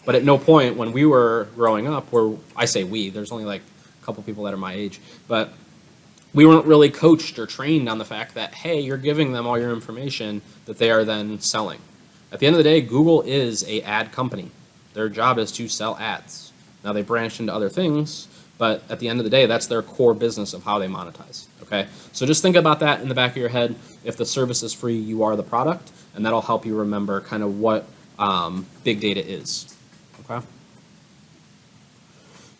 But at no point when we were growing up, I say we, there's only like a couple people that are my age, but we weren't really coached or trained on the fact that, hey, you're giving them all your information that they are then selling. At the end of the day, Google is an ad company. Their job is to sell ads. Now they branched into other things, but at the end of the day, that's their core business of how they monetize, okay? So just think about that in the back of your head. If the service is free, you are the product, and that'll help you remember kind of what big data is. Okay.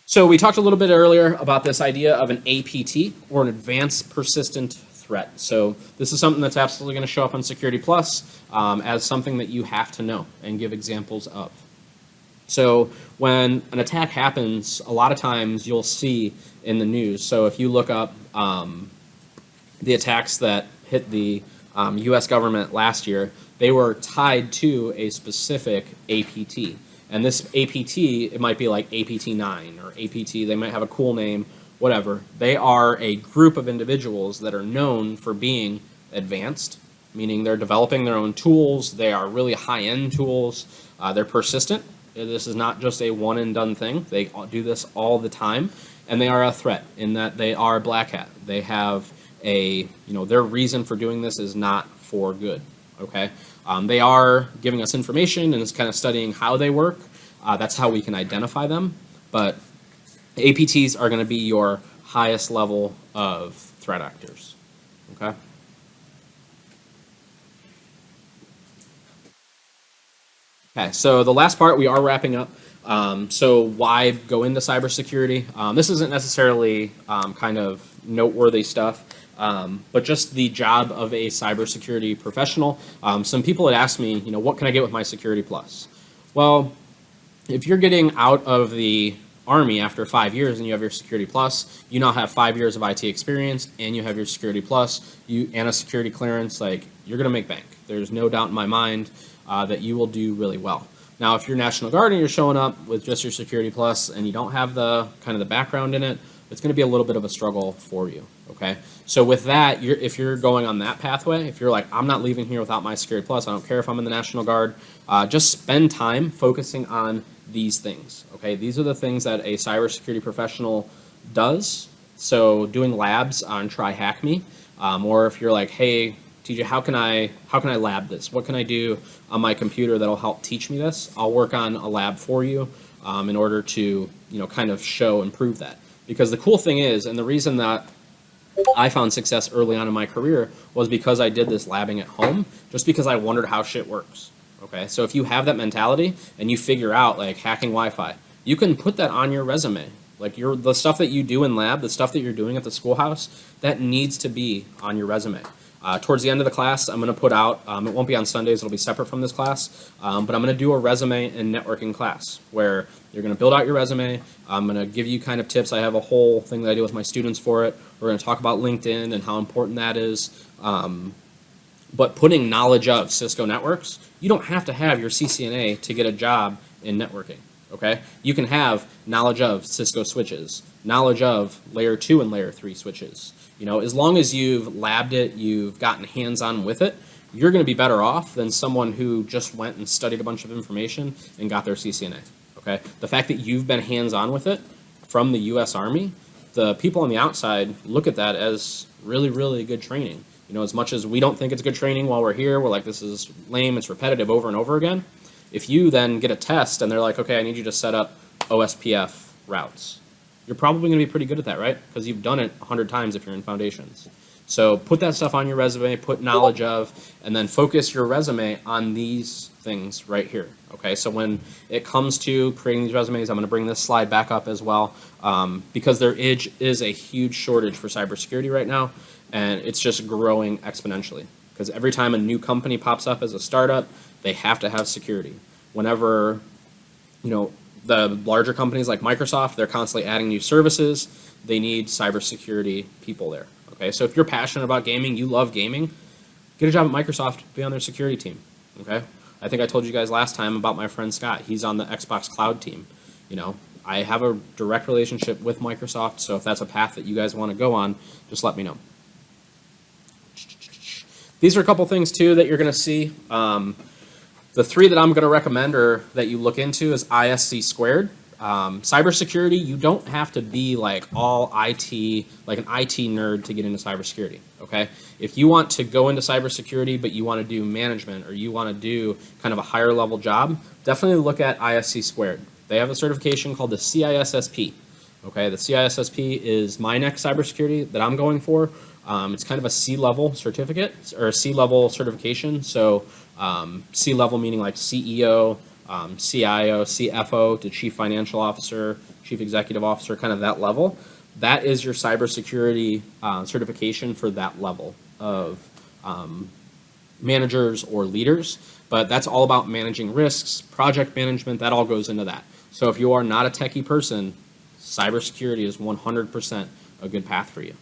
So we talked a little bit earlier about this idea of an APT, or an advanced persistent threat. So this is something that's absolutely going to show up on Security Plus as something that you have to know and give examples of. So when an attack happens, a lot of times you'll see in the news. So if you look up the attacks that hit the US government last year, they were tied to a specific APT. And this APT, it might be like APT9 or APT, they might have a cool name, whatever. They are a group of individuals that are known for being advanced, meaning they're developing their own tools, they are really high-end tools, they're persistent. This is not just a one and done thing. They do this all the time, and they are a threat in that they are black hat. They have their reason for doing this is not for good, okay? They are giving us information and it's kind of studying how they work. That's how we can identify them. But APTs are going to be your highest level of threat actors. Okay? Okay, so the last part, we are wrapping up. So why go into cybersecurity? This isn't necessarily kind of noteworthy stuff. But just the job of a cybersecurity professional. Some people had asked me, what can I get with my Security Plus? Well, if you're getting out of the Army after 5 years and you have your Security Plus, you now have 5 years of IT experience and you have your Security Plus, and a security clearance, you're gonna make bank. There's no doubt in my mind that you will do really well. Now, if you're National Guard and you're showing up with just your Security Plus and you don't have the background in it, it's going to be a little bit of a struggle for you, okay? So with that, if you're going on that pathway, if you're like, I'm not leaving here without my Security Plus, I don't care if I'm in the National Guard, just spend time focusing on these things, okay? These are the things that a cybersecurity professional does. So doing labs on Try Hack Me, or if you're like, hey, TJ, how can I lab this? What can I do on my computer that'll help teach me this? I'll work on a lab for you in order to, kind of show and prove that. Because the cool thing is, and the reason that I found success early on in my career was because I did this labbing at home, just because I wondered how shit works. Okay, so if you have that mentality and you figure out hacking Wi-Fi, you can put that on your resume. The stuff that you do in lab, the stuff that you're doing at the schoolhouse, that needs to be on your resume. Towards the end of the class, I'm going to put out, it won't be on Sundays, it'll be separate from this class, but I'm going to do a resume and networking class where you're going to build out your resume. I'm going to give you kind of tips. I have a whole thing that I do with my students for it. We're going to talk about LinkedIn and how important that is. But putting knowledge of Cisco networks, you don't have to have your CCNA to get a job in networking. Okay, you can have knowledge of Cisco switches, knowledge of layer 2 and layer 3 switches. As long as you've labbed it, you've gotten hands-on with it, you're going to be better off than someone who just went and studied a bunch of information and got their CCNA. Okay, the fact that you've been hands-on with it from the U.S. Army, the people on the outside look at that as really, really good training. As much as we don't think it's good training while we're here, we're like, this is lame, it's repetitive over and over again. If you then get a test and they're like, okay, I need you to set up OSPF routes, you're probably going to be pretty good at that, right? Because you've done it 100 times if you're in foundations. So put that stuff on your resume, put knowledge of, and then focus your resume on these things right here. Okay, so when it comes to creating these resumes, I'm going to bring this slide back up as well, because there is a huge shortage for cybersecurity right now, and it's just growing exponentially. Because every time a new company pops up as a startup, they have to have security. Whenever, the larger companies like Microsoft, they're constantly adding new services, they need cybersecurity people there. Okay, so if you're passionate about gaming, you love gaming, get a job at Microsoft, be on their security team. Okay, I think I told you guys last time about my friend Scott. He's on the Xbox Cloud team. I have a direct relationship with Microsoft, so if that's a path that you guys want to go on, just let me know. These are a couple things too that you're going to see. The three that I'm going to recommend or that you look into is ISC squared. Cybersecurity, you don't have to be like all IT, like an IT nerd to get into cybersecurity, okay? If you want to go into cybersecurity, but you want to do management or you want to do kind of a higher level job, definitely look at ISC squared. They have a certification called the CISSP, okay? The CISSP is my next cybersecurity that I'm going for. It's kind of a C-level certificate or a C-level certification. So C-level meaning like CEO, CIO, CFO to Chief Financial Officer, Chief Executive Officer, kind of that level. That is your cybersecurity certification for that level of managers or leaders. But that's all about managing risks, project management, that all goes into that. So if you are not a techie person, cybersecurity is 100% a good path for you.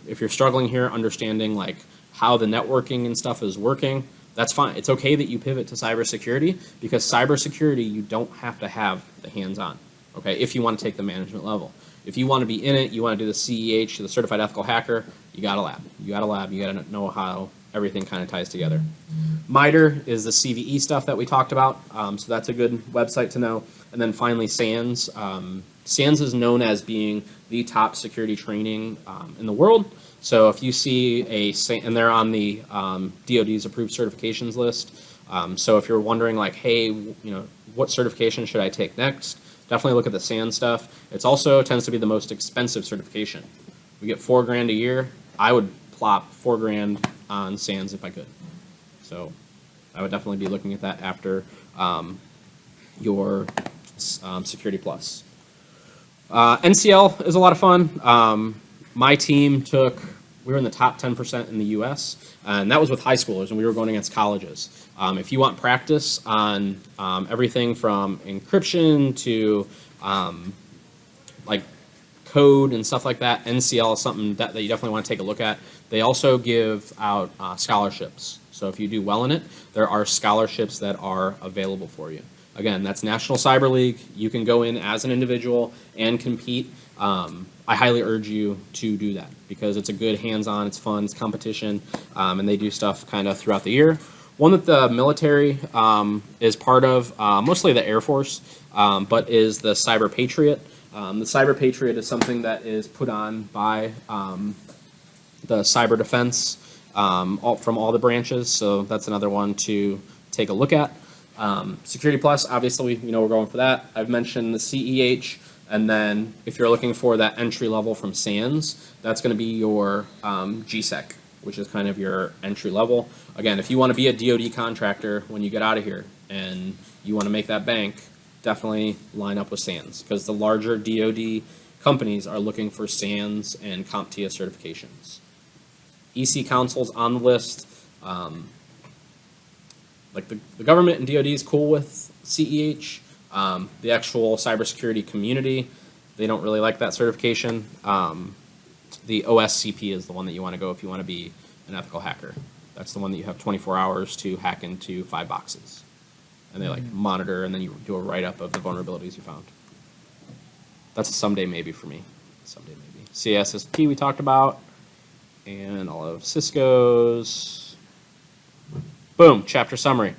If you're struggling here, understanding like how the networking and stuff is working, that's fine. It's okay that you pivot to cybersecurity because cybersecurity, you don't have to have the hands-on, okay, if you want to take the management level. If you want to be in it, you want to do the CEH, the Certified Ethical Hacker, you got a lab. You got to know how everything kind of ties together. MITRE is the CVE stuff that we talked about, so that's a good website to know. And then finally, SANS. SANS is known as being the top security training in the world. So if you see and they're on the DoD's approved certifications list. So if you're wondering like, hey, what certification should I take next? Definitely look at the SANS stuff. It's also tends to be the most expensive certification. We get $4,000 a year. I would plop $4,000 on SANS if I could. So I would definitely be looking at that after your Security Plus. NCL is a lot of fun. My team we were in the top 10% in the US, and that was with high schoolers, and we were going against colleges. If you want practice on everything from encryption to like code and stuff like that, NCL is something that you definitely want to take a look at. They also give out scholarships. So if you do well in it, there are scholarships that are available for you. Again, that's National Cyber League. You can go in as an individual and compete. I highly urge you to do that because it's a good hands-on, it's fun, it's competition, and they do stuff kind of throughout the year. One that the military is part of, mostly the Air Force, but is the Cyber Patriot. The Cyber Patriot is something that is put on by the cyber defense from all the branches, so that's another one to take a look at. Security Plus, obviously, we're going for that. I've mentioned the CEH, and then if you're looking for that entry level from SANS, that's going to be your GSEC, which is kind of your entry level. Again, if you want to be a DoD contractor when you get out of here and you want to make that bank, definitely line up with SANS because the larger DoD companies are looking for SANS and CompTIA certifications. EC Council's on the list. Like the government and DoD is cool with CEH. The actual cybersecurity community, they don't really like that certification. The OSCP is the one that you want to go if you want to be an ethical hacker. That's the one that you have 24 hours to hack into 5 boxes. And they like monitor and then you do a write-up of the vulnerabilities you found. That's a someday maybe for me. Someday maybe. CISSP we talked about. And all of Cisco's. Boom, chapter summary.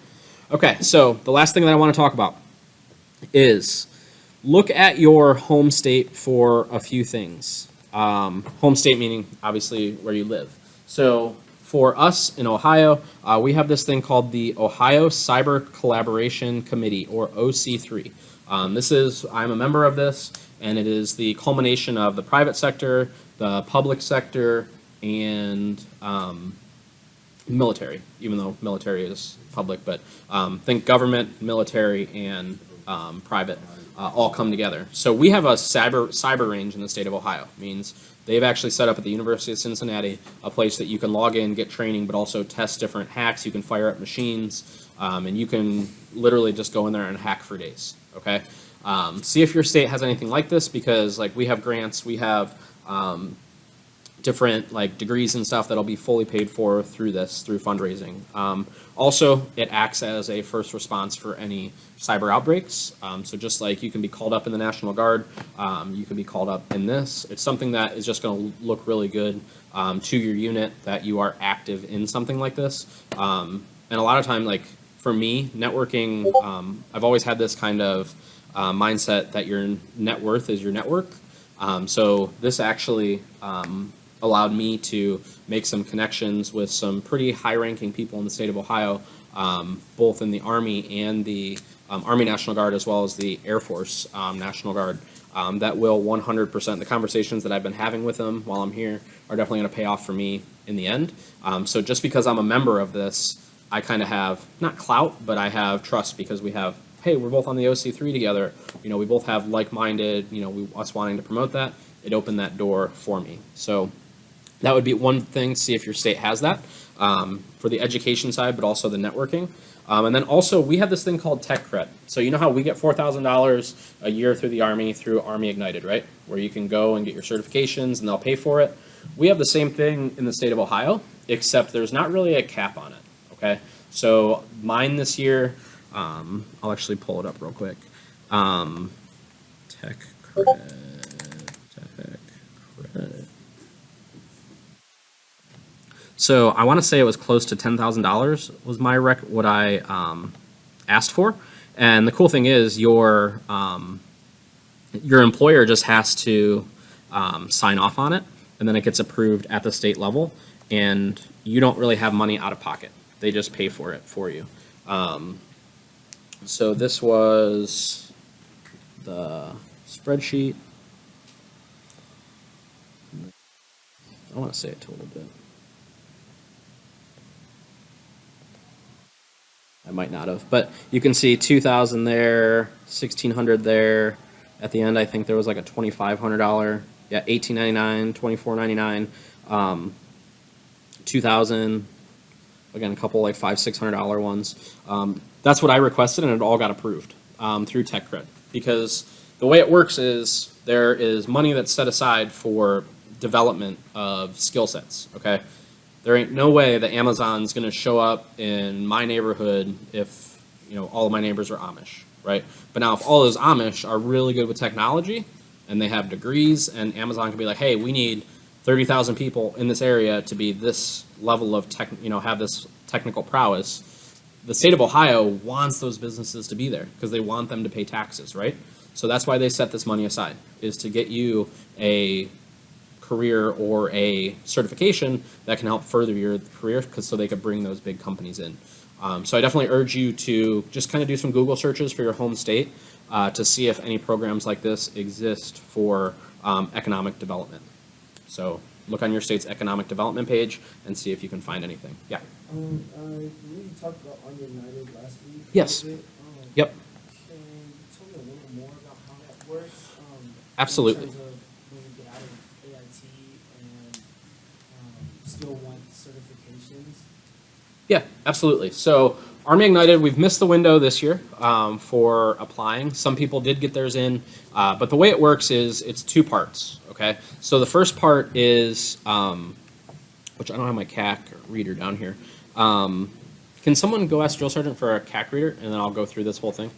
Okay, so the last thing that I want to talk about is look at your home state for a few things. Home state meaning obviously where you live. So for us in Ohio, we have this thing called the Ohio Cyber Collaboration Committee, or OC3. I'm a member of this, and it is the culmination of the private sector, the public sector, and military, even though military is public, but think government, military, and private all come together. So we have a cyber range in the state of Ohio. Means they've actually set up at the University of Cincinnati a place that you can log in, get training, but also test different hacks. You can fire up machines, and you can literally just go in there and hack for days. Okay, see if your state has anything like this, because like we have grants, we have different like degrees and stuff that'll be fully paid for through this, through fundraising. Also, it acts as a first response for any cyber outbreaks. So just like you can be called up in the National Guard, you can be called up in this. It's something that is just going to look really good to your unit that you are active in something like this. And a lot of time, like for me, networking, I've always had this kind of mindset that your net worth is your network. So this actually allowed me to make some connections with some pretty high-ranking people in the state of Ohio, both in the Army and the Army National Guard, as well as the Air Force National Guard, that will 100%, the conversations that I've been having with them while I'm here are definitely going to pay off for me in the end. So just because I'm a member of this, I kind of have, not clout, but I have trust, because we have, hey, we're both on the OC3 together, you know, we both have like-minded, you know, us wanting to promote that. It opened that door for me. So that would be one thing, see if your state has that for the education side, but also the networking. And then also, we have this thing called Tech Cred. So you know how we get $4,000 a year through the Army, through Army Ignited, right? Where you can go and get your certifications and they'll pay for it. We have the same thing in the state of Ohio, except there's not really a cap on it, okay? So mine this year, I'll actually pull it up real quick. Tech Cred. So I want to say it was close to $10,000 was my what I asked for. And the cool thing is your employer just has to sign off on it, and then it gets approved at the state level, and you don't really have money out of pocket. They just pay for it for you. So this was the spreadsheet. I want to say it a little bit. I might not have, but you can see 2,000 there, 1,600 there. At the end, I think there was like a $2,500. Yeah, $1,899, $2,499, 2,000. Again, a couple like $500-600 ones. That's what I requested, and it all got approved through Tech Cred. Because the way it works is there is money that's set aside for development of skill sets. Okay. There ain't no way that Amazon's going to show up in my neighborhood if, you know, all of my neighbors are Amish, right? But now if all those Amish are really good with technology and they have degrees, and Amazon can be like, hey, we need 30,000 people in this area to be this level of tech, you know, have this technical prowess. The state of Ohio wants those businesses to be there because they want them to pay taxes, right? So that's why they set this money aside, is to get you a career or a certification that can help further your career, because so they could bring those big companies in. So I definitely urge you to just kind of do some Google searches for your home state to see if any programs like this exist for economic development. So look on your state's economic development page and see if you can find anything. Yeah. I believe you talked about Army United last week. Yes. Yep. Can you tell me a little more about how that works? Absolutely. In terms of when we get out of AIT and still want certifications. Yeah, absolutely. So Army Ignited, we've missed the window this year for applying. Some people did get theirs in, but the way it works is it's two parts, okay? So the first part is, which I don't have my CAC reader down here. Can someone go ask Drill Sergeant for a CAC reader, and then I'll go through this whole thing?